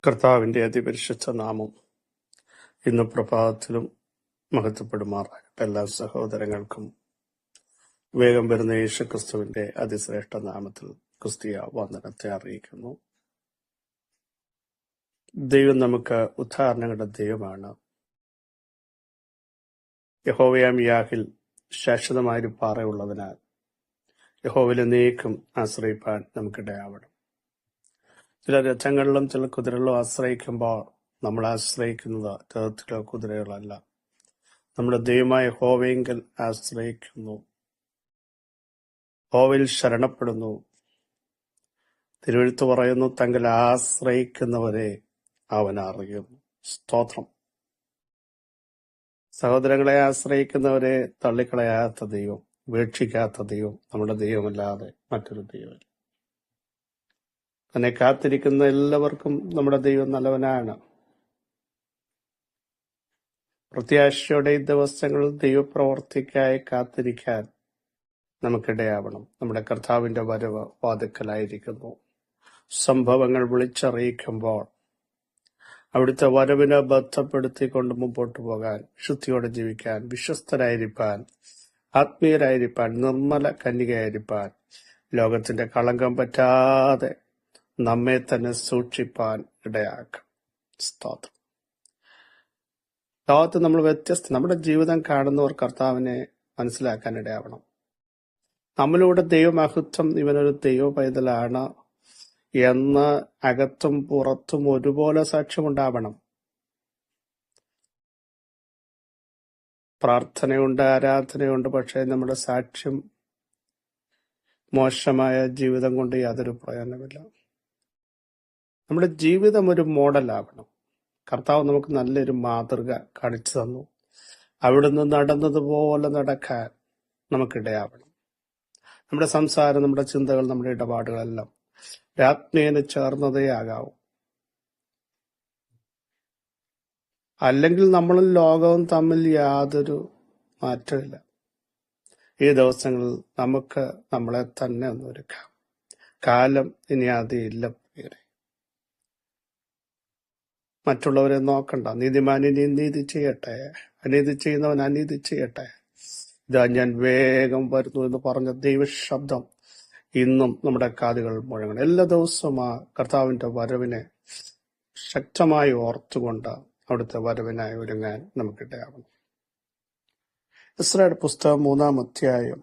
കർത്താവിന്റെ അതിപരിശുദ്ധ നാമം ഇന്ന് പ്രഭാതത്തിലും മഹത്വപ്പെടുമാറാകട്ടെ. എല്ലാ സഹോദരങ്ങൾക്കും വേഗം വരുന്ന യേശു ക്രിസ്തുവിന്റെ അതിശ്രേഷ്ഠ നാമത്തിൽ ക്രിസ്തീയ വന്ദനത്തെ അറിയിക്കുന്നു. ദൈവം നമുക്ക് ഉദാഹരണങ്ങളുടെ ദൈവമാണ്. യഹോവയാം യാഹിൽ ശാശ്വതമായൊരു പാറയുള്ളതിനാൽ യഹോവയിൽ എന്നേക്കും ആശ്രയിപ്പാൻ നമുക്കിടയാവണം. ചില രഥങ്ങളിലും ചില കുതിരകളിലും ആശ്രയിക്കുമ്പോൾ നമ്മൾ ആശ്രയിക്കുന്നത് രഥത്തിലോ കുതിരകളല്ല, നമ്മുടെ ദൈവമായ യഹോവയെങ്കിൽ ആശ്രയിക്കുന്നു, യഹോവയിൽ ശരണപ്പെടുന്നു. തിരുവെഴുത്ത് പറയുന്നു, തങ്ങൾ ആശ്രയിക്കുന്നവരെ അവൻ അറിയുന്നു. സ്തോത്രം. സഹോദരങ്ങളെ, ആശ്രയിക്കുന്നവരെ തള്ളിക്കളയാത്ത ദൈവം, ഉപേക്ഷിക്കാത്ത ദൈവം നമ്മുടെ ദൈവമല്ലാതെ മറ്റൊരു ദൈവം. തന്നെ കാത്തിരിക്കുന്ന എല്ലാവർക്കും നമ്മുടെ ദൈവം നല്ലവനാണ്. പ്രത്യാശയോടെ ഈ ദിവസങ്ങളിൽ ദൈവപ്രവർത്തിക്കായി കാത്തിരിക്കാൻ നമുക്കിടയാവണം. നമ്മുടെ കർത്താവിന്റെ വരവ് വാതിക്കലായിരിക്കുന്നു. സംഭവങ്ങൾ വിളിച്ചറിയിക്കുമ്പോൾ അവിടുത്തെ വരവിനെ ബന്ധപ്പെടുത്തിക്കൊണ്ട് മുമ്പോട്ട് പോകാൻ, ശുദ്ധിയോടെ ജീവിക്കാൻ, വിശ്വസ്തരായിരിക്കാൻ, ആത്മീയരായിരിക്കാൻ, നിർമ്മല കന്യകയായിരിക്കാൻ, ലോകത്തിന്റെ കളങ്കം പറ്റാതെ നമ്മെ തന്നെ സൂക്ഷിപ്പാൻ ഇടയാക്കും. സ്തോത്രം. ലോകത്ത് നമ്മൾ നമ്മുടെ ജീവിതം കാണുന്നവർ കർത്താവിനെ മനസ്സിലാക്കാൻ ഇടയാവണം. നമ്മളിലൂടെ ദൈവമഹത്വം, ഇവനൊരു ദൈവ പൈതലാണ് എന്ന് അകത്തും പുറത്തും ഒരുപോലെ സാക്ഷ്യമുണ്ടാവണം. പ്രാർത്ഥനയുണ്ട്, ആരാധനയുണ്ട്, പക്ഷേ നമ്മുടെ സാക്ഷ്യം മോശമായ ജീവിതം കൊണ്ട് യാതൊരു പ്രയോജനമില്ല. നമ്മുടെ ജീവിതം ഒരു മോഡലാവണം. കർത്താവ് നമുക്ക് നല്ലൊരു മാതൃക കാണിച്ചു തന്നു. അവിടുന്ന് നടന്നതുപോലെ നടക്കാൻ നമുക്കിടയാവണം. നമ്മുടെ സംസാരം, നമ്മുടെ ചിന്തകൾ, നമ്മുടെ ഇടപാടുകളെല്ലാം ആത്മീയന് ചേർന്നതേ ആകാവൂ. അല്ലെങ്കിൽ നമ്മളും ലോകവും തമ്മിൽ യാതൊരു മാറ്റമില്ല. ഈ ദിവസങ്ങളിൽ നമുക്ക് നമ്മളെ തന്നെ ഒന്ന് ഒരുക്കാം. കാലം ഇനി അതില്ല. മറ്റുള്ളവരെ നോക്കണ്ട. നീതിമാൻ ഇനി നീതി ചെയ്യട്ടെ, അനീതി ചെയ്യുന്നവൻ അനീതി ചെയ്യട്ടെ. ഇതാ ഞാൻ വേഗം വരുന്നു എന്ന് പറഞ്ഞ ദൈവശബ്ദം ഇന്നും നമ്മുടെ കാതുകൾ മുഴങ്ങണം. എല്ലാ ദിവസവും ആ കർത്താവിന്റെ വരവിനെ ശക്തമായി ഓർത്തുകൊണ്ട് അവിടുത്തെ വരവിനായി ഒരുങ്ങാൻ നമുക്കിടയാവണം. ഇസ്രായേൽ പുസ്തകം 3-ാം അധ്യായം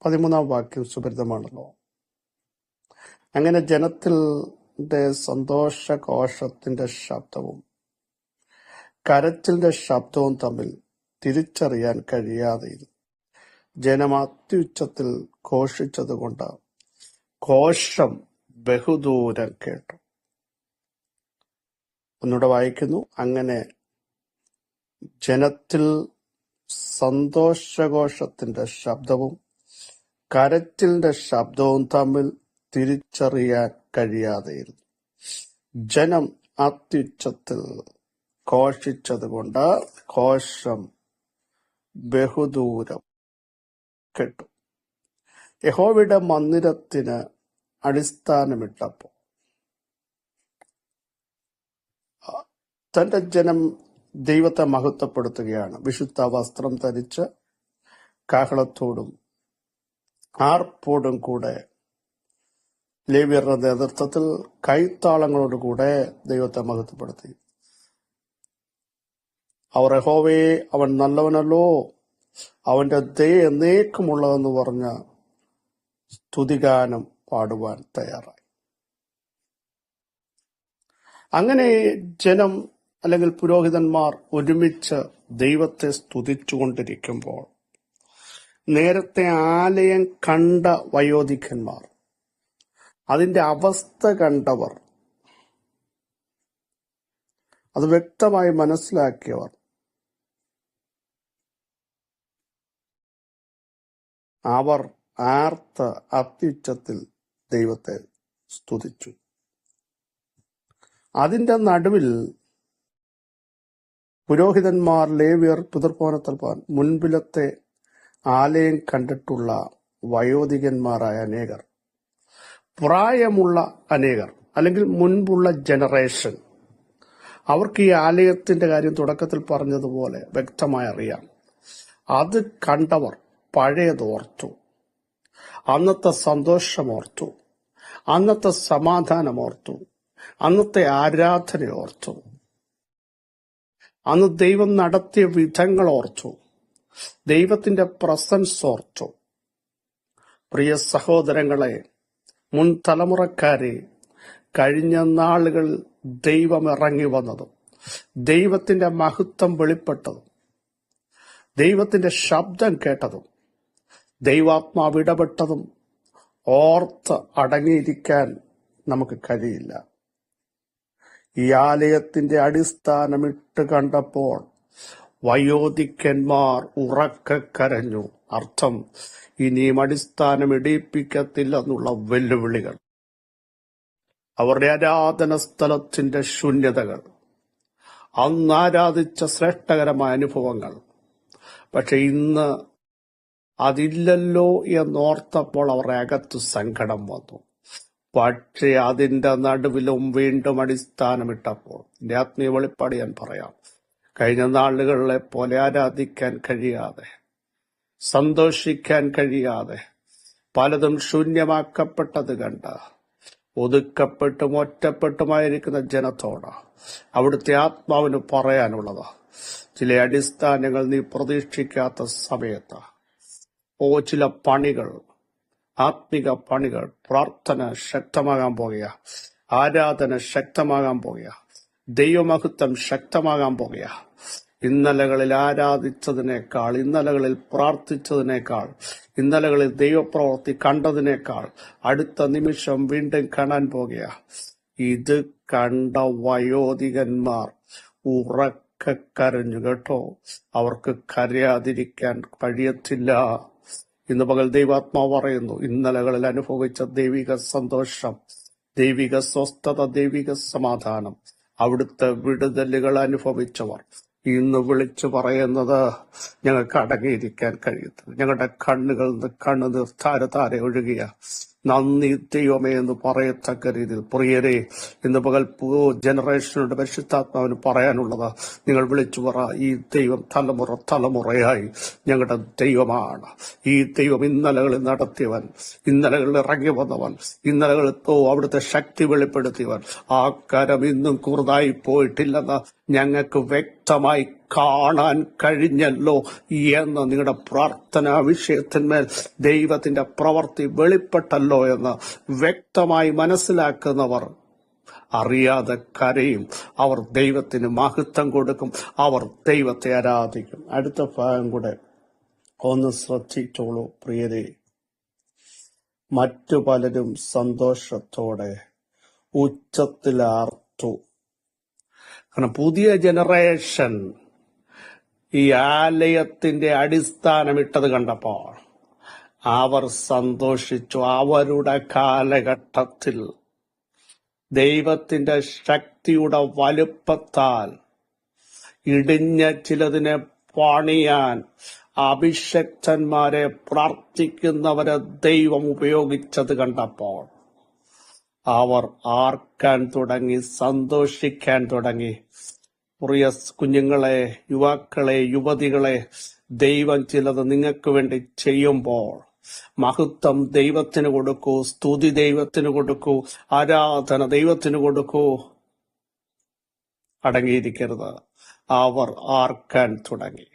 13-ാം വാക്യം സുപരിതമാണല്ലോ. അങ്ങനെ ജനത്തിൽ സന്തോഷഘോഷത്തിന്റെ ശബ്ദവും കരച്ചിലിന്റെ ശബ്ദവും തമ്മിൽ തിരിച്ചറിയാൻ കഴിയാതെയിരുന്നു. ജനം അത്യുച്ചത്തിൽ ഘോഷിച്ചതുകൊണ്ട് ഘോഷം ബഹുദൂരം കേട്ടു. ഒന്നുകൂടെ വായിക്കുന്നു. അങ്ങനെ ജനത്തിൽ സന്തോഷഘോഷത്തിന്റെ ശബ്ദവും കരച്ചിലിന്റെ ശബ്ദവും തമ്മിൽ തിരിച്ചറിയാൻ കഴിയാതെയിരുന്നു. ജനം അത്യുച്ചത്തിൽ ഘോഷിച്ചതുകൊണ്ട് ഘോഷം ബഹുദൂരം കേട്ടു. യഹോവയുടെ മന്ദിരത്തിന് അടിസ്ഥാനമിട്ടപ്പോൾ തന്റെ ജനം ദൈവത്തെ മഹത്വപ്പെടുത്തുകയാണ്. വിശുദ്ധ വസ്ത്രം ധരിച്ച് കാഹളത്തോടും ആർപ്പോടും കൂടെ ലേവ്യരുടെ നേതൃത്വത്തിൽ കൈത്താളങ്ങളോടുകൂടെ ദൈവത്തെ മഹത്വപ്പെടുത്തി. അവർ യഹോവയെ, അവൻ നല്ലവനല്ലോ, അവന്റെ ദയ എന്നേക്കുമുള്ളതെന്ന് പറഞ്ഞ സ്തുതിഗാനം പാടുവാൻ തയ്യാറായി. അങ്ങനെ ജനം അല്ലെങ്കിൽ പുരോഹിതന്മാർ ഒരുമിച്ച് ദൈവത്തെ സ്തുതിച്ചുകൊണ്ടിരിക്കുമ്പോൾ നേരത്തെ ആലയം കണ്ട വയോധികന്മാർ, അതിന്റെ അവസ്ഥ കണ്ടവർ, അത് വ്യക്തമായി മനസ്സിലാക്കിയവർ അവർ ആർത്ത അത്യുച്ചത്തിൽ ദൈവത്തെ സ്തുതിച്ചു. അതിന്റെ നടുവിൽ പുരോഹിതന്മാർ, ലേവ്യർ, പിതൃഭവനത്തൽപ്പാൻ, മുൻപിലത്തെ ആലയം കണ്ടിട്ടുള്ള വയോധികന്മാരായ അനേകർ, പ്രായമുള്ള അനേകർ, അല്ലെങ്കിൽ മുൻപുള്ള ജനറേഷൻ, അവർക്ക് ഈ ആലയത്തിന്റെ കാര്യം തുടക്കത്തിൽ പറഞ്ഞതുപോലെ വ്യക്തമായി അറിയാം. അത് കണ്ടവർ പഴയതോർത്തു, അന്നത്തെ സന്തോഷമോർത്തു, അന്നത്തെ സമാധാനമോർത്തു, അന്നത്തെ ആരാധനയോർത്തു, അന്ന് ദൈവം നടത്തിയ വിധങ്ങൾ ഓർത്തു, ദൈവത്തിന്റെ പ്രസൻസ് ഓർത്തു. പ്രിയ സഹോദരങ്ങളെ, മുൻ തലമുറക്കാരെ, കഴിഞ്ഞ നാളുകൾ ദൈവം ഇറങ്ങി വന്നതും ദൈവത്തിന്റെ മഹത്വം വെളിപ്പെട്ടതും ദൈവത്തിന്റെ ശബ്ദം കേട്ടതും ദൈവാത്മാവ് ഇടപെട്ടതും ഓർത്ത് അടങ്ങിയിരിക്കാൻ നമുക്ക് കഴിയില്ല. ഈ ആലയത്തിന്റെ അടിസ്ഥാനമിട്ട് കണ്ടപ്പോൾ വയോധികന്മാർ ഉറക്കെ കരഞ്ഞു. അർത്ഥം, ഇനിയും അടിസ്ഥാനം ഇടിയിപ്പിക്കത്തില്ലെന്നുള്ള വെല്ലുവിളികൾ, അവരുടെ ആരാധന സ്ഥലത്തിന്റെ ശൂന്യതകൾ, അന്ന് ആരാധിച്ച ശ്രേഷ്ഠകരമായ അനുഭവങ്ങൾ. പക്ഷെ ഇന്ന് അതില്ലല്ലോ എന്നോർത്തപ്പോൾ അവരുടെ അകത്ത് സങ്കടം വന്നു. പക്ഷേ അതിന്റെ നടുവിലും വീണ്ടും അടിസ്ഥാനമിട്ടപ്പോൾ എന്റെ ആത്മീയ വെളിപ്പാട് ഞാൻ പറയാം. കഴിഞ്ഞ നാളുകളിലെ പോലെ ആരാധിക്കാൻ കഴിയാതെ, സന്തോഷിക്കാൻ കഴിയാതെ, പലതും ശൂന്യമാക്കപ്പെട്ടത് കണ്ട് ഒതുക്കപ്പെട്ടും ഒറ്റപ്പെട്ടുമായിരിക്കുന്ന ജനത്തോട് അവിടുത്തെ ആത്മാവിന് പറയാനുള്ളത്, ചില അടിസ്ഥാനങ്ങൾ നീ പ്രതീക്ഷിക്കാത്ത സമയത്ത് ചില പണികൾ, ആത്മിക പണികൾ, പ്രാർത്ഥന ശക്തമാകാൻ പോകുക, ആരാധന ശക്തമാകാൻ പോകുക, ദൈവമഹത്വം ശക്തമാകാൻ പോകുക. ഇന്നലകളിൽ ആരാധിച്ചതിനേക്കാൾ, ഇന്നലകളിൽ പ്രാർത്ഥിച്ചതിനേക്കാൾ, ഇന്നലകളിൽ ദൈവപ്രവൃത്തി കണ്ടതിനേക്കാൾ അടുത്ത നിമിഷം വീണ്ടും കാണാൻ പോകുക. ഇത് കണ്ട വയോധികന്മാർ ഉറക്കെ കരഞ്ഞു കേട്ടോ. അവർക്ക് കരയാതിരിക്കാൻ കഴിയത്തില്ല. ഇന്ന് പകൽ ദൈവാത്മാവ് പറയുന്നു, ഇന്നലകളിൽ അനുഭവിച്ച ദൈവിക സന്തോഷം, ദൈവിക സ്വസ്ഥത, ദൈവിക സമാധാനം, അവിടുത്തെ വിടുതലുകൾ അനുഭവിച്ചവർ ഇന്ന് വിളിച്ചു പറയുന്നത്, ഞങ്ങൾക്ക് അടങ്ങിയിരിക്കാൻ കഴിയത്തില്ല, ഞങ്ങളുടെ കണ്ണുകൾ കണ്ണുനീർ താരെ ഒഴുകിയ നന്ദി ദൈവമേ എന്ന് പറയത്തക്ക രീതിയിൽ. പ്രിയരെ, ഇന്ന് പകൽ ജനറേഷനുടെ പരിശുദ്ധാത്മാവിന് പറയാനുള്ളത്, നിങ്ങൾ വിളിച്ചു പറ, ഈ ദൈവം തലമുറയായി ഞങ്ങളുടെ ദൈവമാണ്. ഈ ദൈവം ഇന്നലകളിൽ നടത്തിയവൻ, ഇന്നലകളിൽ ഇറങ്ങി വന്നവൻ, ഇന്നലകളിൽ അവിടുത്തെ ശക്തി വെളിപ്പെടുത്തിയവൻ. ആ കരം ഇന്നും കുറുതായി പോയിട്ടില്ലെന്ന് ഞങ്ങൾക്ക് വ്യക്തമായി കാണാൻ കഴിഞ്ഞല്ലോ എന്ന് നിങ്ങളുടെ പ്രാർത്ഥനാ വിഷയത്തിന്മേൽ ദൈവത്തിന്റെ പ്രവൃത്തി വെളിപ്പെട്ടല്ലോ എന്ന് വ്യക്തമായി മനസ്സിലാക്കുന്നവർ അറിയാതെ കരയും. അവർ ദൈവത്തിന് മഹത്വം കൊടുക്കും, അവർ ദൈവത്തെ ആരാധിക്കും. അടുത്ത ഭാഗം കൂടെ ഒന്ന് ശ്രദ്ധിച്ചോളൂ പ്രിയരെ. മറ്റു പലരും സന്തോഷത്തോടെ ഉച്ചത്തിലാർത്തു. കാരണം പുതിയ ജനറേഷൻ ഈ ആലയത്തിന്റെ അടിസ്ഥാനമിട്ടത് കണ്ടപ്പോൾ അവർ സന്തോഷിച്ചു. അവരുടെ കാലഘട്ടത്തിൽ ദൈവത്തിന്റെ ശക്തിയുടെ വലുപ്പത്താൽ ഇടിഞ്ഞ ചിലതിനെ പണിയാൻ അഭിഷക്തന്മാരെ, പ്രാർത്ഥിക്കുന്നവരെ ദൈവം ഉപയോഗിച്ചത് കണ്ടപ്പോൾ അവർ ആർക്കാൻ തുടങ്ങി, സന്തോഷിക്കാൻ തുടങ്ങി. പ്രിയ കുഞ്ഞുങ്ങളെ, യുവാക്കളെ, യുവതികളെ, ദൈവം ചിലത് നിങ്ങൾക്ക് വേണ്ടി ചെയ്യുമ്പോൾ മഹത്വം ദൈവത്തിന് കൊടുക്കൂ, സ്തുതി ദൈവത്തിന് കൊടുക്കൂ, ആരാധന ദൈവത്തിന് കൊടുക്കൂ. അടങ്ങിയിരിക്കരുത്. അവർ ആർക്കാൻ തുടങ്ങി,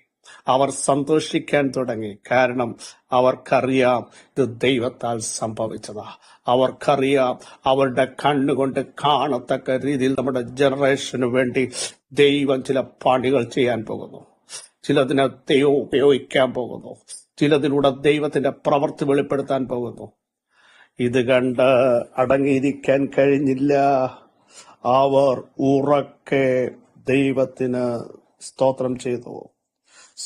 അവർ സന്തോഷിക്കാൻ തുടങ്ങി. കാരണം അവർക്കറിയാം ഇത് ദൈവത്താൽ സംഭവിച്ചതാ. അവർക്കറിയാം അവരുടെ കണ്ണുകൊണ്ട് കാണത്തക്ക രീതിയിൽ നമ്മുടെ ജനറേഷന് വേണ്ടി ദൈവം ചില പണികൾ ചെയ്യാൻ പോകുന്നു. ചിലതിനെ ദൈവം ഉപയോഗിക്കാൻ പോകുന്നു. ചിലതിലൂടെ ദൈവത്തിന്റെ പ്രവൃത്തി വെളിപ്പെടുത്താൻ പോകുന്നു. ഇത് കണ്ട് അടങ്ങിയിരിക്കാൻ കഴിഞ്ഞില്ല. അവർ ഉറക്കെ ദൈവത്തിന് സ്തോത്രം ചെയ്തു.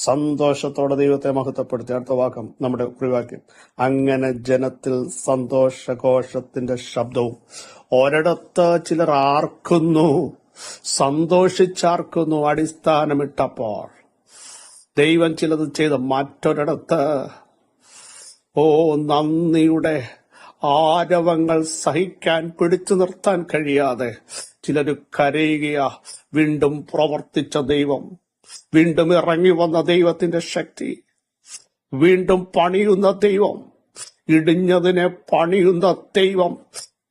സന്തോഷത്തോടെ ദൈവത്തെ മഹത്വപ്പെടുത്തി. അടുത്ത വാക്യം, നമ്മുടെ കുറിവാക്യം. അങ്ങനെ ജനത്തിൽ സന്തോഷഘോഷത്തിന്റെ ശബ്ദവും. ഒരിടത്ത് ചിലർ ആർക്കുന്നു, സന്തോഷിച്ചാർക്കുന്നു. അടിസ്ഥാനമിട്ടപ്പോൾ ദൈവം ചിലത് ചെയ്ത്. മറ്റൊരിടത്ത് നന്ദിയുടെ ആരവങ്ങൾ സഹിക്കാൻ പിടിച്ചു നിർത്താൻ കഴിയാതെ ചിലര് കരയുകയാ. വീണ്ടും പ്രവർത്തിച്ച ദൈവം, വീണ്ടും ഇറങ്ങി വന്ന ദൈവത്തിന്റെ ശക്തി, വീണ്ടും പണിയുന്ന ദൈവം, ഇടിഞ്ഞതിനെ പണിയുന്ന ദൈവം,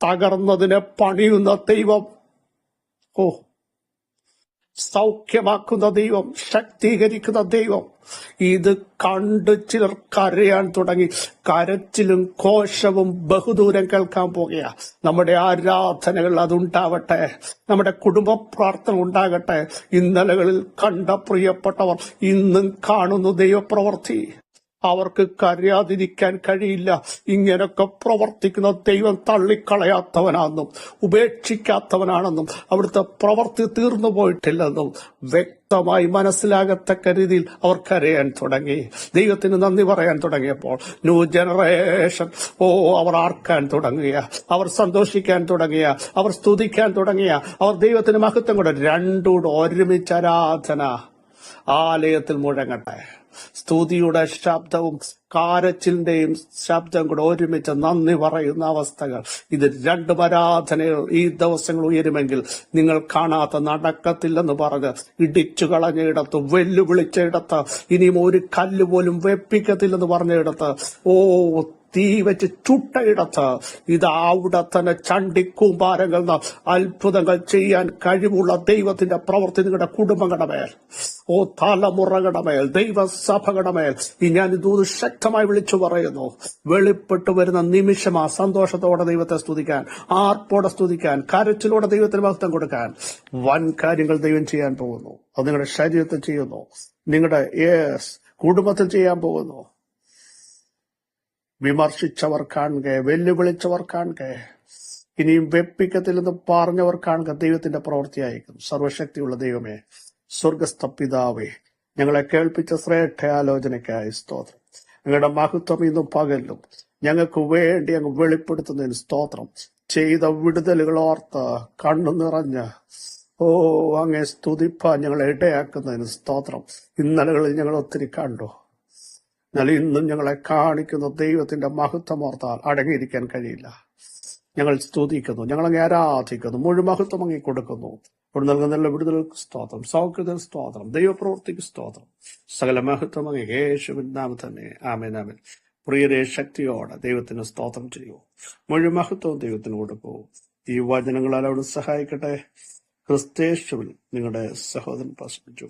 തകർന്നതിനെ പണിയുന്ന ദൈവം, ഓ സൗഖ്യമാക്കുന്ന ദൈവം, ശക്തീകരിക്കുന്ന ദൈവം. ഇത് കണ്ട് ചിലർ കരയാൻ തുടങ്ങി. കരച്ചിലും കോശവും ബഹുദൂരം കേൾക്കാൻ പോകുക. നമ്മുടെ ആരാധനകൾ അതുണ്ടാവട്ടെ, നമ്മുടെ കുടുംബ പ്രാർത്ഥന ഉണ്ടാകട്ടെ. ഇന്നലകളിൽ കണ്ട പ്രിയപ്പെട്ടവർ ഇന്നും കാണുന്നു ദൈവപ്രവൃത്തി. അവർക്ക് കരയാതിരിക്കാൻ കഴിയില്ല. ഇങ്ങനൊക്കെ പ്രവർത്തിക്കുന്ന ദൈവം തള്ളിക്കളയാത്തവനാണെന്നും ഉപേക്ഷിക്കാത്തവനാണെന്നും അവിടുത്തെ പ്രവൃത്തി തീർന്നു പോയിട്ടില്ലെന്നും വ്യക്തമായി മനസ്സിലാകത്തക്ക രീതിയിൽ അവർ കരയാൻ തുടങ്ങി. ദൈവത്തിന് നന്ദി പറയാൻ തുടങ്ങിയപ്പോൾ ന്യൂ ജനറേഷൻ അവർ ആർക്കാൻ തുടങ്ങിയ, അവർ സന്തോഷിക്കാൻ തുടങ്ങിയ, അവർ സ്തുതിക്കാൻ തുടങ്ങിയ, അവർ ദൈവത്തിന് മഹത്വം കൂടെ. രണ്ടുകൂടെ ഒരുമിച്ച് ആരാധന ആലയത്തിൽ മുഴങ്ങട്ടെ. സ്തുതിയുടെ ശബ്ദവും കാരച്ചിലിന്റെയും ശബ്ദം കൂടെ ഒരുമിച്ച് നന്ദി പറയുന്ന അവസ്ഥകൾ. ഇത് രണ്ടും ആരാധനകൾ ഈ ദിവസങ്ങൾ ഉയരുമെങ്കിൽ നിങ്ങൾ കാണാത്ത നടക്കത്തില്ലെന്ന് പറഞ്ഞ് ഇടിച്ചു കളഞ്ഞയിടത്ത്, വെല്ലുവിളിച്ചയിടത്ത്, ഇനിയും ഒരു കല്ല് പോലും വെപ്പിക്കത്തില്ലെന്ന് പറഞ്ഞയിടത്ത്, തീ വെച്ച് ചുട്ടയിടത്ത്, ഇത് അവിടെ തന്നെ ചണ്ടിക്കൂമ്പാരങ്ങൾ അത്ഭുതങ്ങൾ ചെയ്യാൻ കഴിവുള്ള ദൈവത്തിന്റെ പ്രവൃത്തി നിങ്ങളുടെ കുടുംബങ്ങളുടെ മേൽ, തലമുറകളുടെ മേൽ, ദൈവസഭകളുടെ മേൽ ഞാൻ ഇതൊരു ശക്തമായി വിളിച്ചു പറയുന്നു. വെളിപ്പെട്ടു വരുന്ന നിമിഷമാ സന്തോഷത്തോടെ ദൈവത്തെ സ്തുതിക്കാൻ, ആർപ്പോടെ സ്തുതിക്കാൻ, കരച്ചിലൂടെ ദൈവത്തിന് മഹത്വം കൊടുക്കാൻ വൻ കാര്യങ്ങൾ ദൈവം ചെയ്യാൻ പോകുന്നു. അത് നിങ്ങളുടെ ശരീരത്തിൽ ചെയ്യുന്നു, നിങ്ങളുടെ കുടുംബത്തിൽ ചെയ്യാൻ പോകുന്നു. വിമർശിച്ചവർ കാണുക, വെല്ലുവിളിച്ചവർ കാണുക, ഇനിയും വെപ്പിക്കത്തില്ലെന്ന് പറഞ്ഞവർ കാണുക. ദൈവത്തിന്റെ പ്രവൃത്തിയായിരിക്കും. സർവശക്തിയുള്ള ദൈവമേ, സ്വർഗസ്ഥ പിതാവേ, ഞങ്ങളെ കേൾപ്പിച്ച ശ്രേഷ്ഠ ആലോചനയ്ക്കായി സ്തോത്രം. ഞങ്ങളുടെ മഹത്വം ഇന്നും പകലും ഞങ്ങൾക്ക് വേണ്ടി അങ്ങ് വെളിപ്പെടുത്തുന്നതിന് സ്തോത്രം. ചെയ്ത വിടുതലുകൾ ഓർത്ത് കണ്ണു നിറഞ്ഞ് അങ്ങേ സ്തുതിപ്പാൻ ഞങ്ങളെ ഇടയാക്കുന്നതിന് സ്തോത്രം. ഇന്നലകളിൽ ഞങ്ങൾ ഒത്തിരി കണ്ടു. എന്നാൽ ഇന്നും ഞങ്ങളെ കാണിക്കുന്ന ദൈവത്തിന്റെ മഹത്വം ഓർത്താൽ അടങ്ങിയിരിക്കാൻ കഴിയില്ല. ഞങ്ങൾ സ്തുതിക്കുന്നു, ഞങ്ങളങ്ങെ ആരാധിക്കുന്നു, മുഴുവൻ മഹത്വം അങ്ങി കൊടുക്കുന്നു. ഇവിടെ നൽകുന്ന വിടുതലുകൾക്ക് സ്തോത്രം, സൗഖ്യത്തിന് സ്തോത്രം, ദൈവപ്രവൃത്തിക്ക് സ്തോത്രം. സകല മഹത്വം അങ്ങ് യേശുവിൻ നാമത്തിൽ തന്നെ. ആമേൻ ആമേൻ. പ്രിയരെ, ശക്തിയോടെ ദൈവത്തിന് സ്തോത്രം ചെയ്യൂ. മുഴുവൻ മഹത്വവും ദൈവത്തിന് കൊടുക്കൂ. ഈ വചനങ്ങളാൽ അവിടെ സഹായിക്കട്ടെ. ക്രിസ്തേശുവിൽ നിങ്ങളുടെ സഹോദരൻ പ്രസംഗിച്ചു.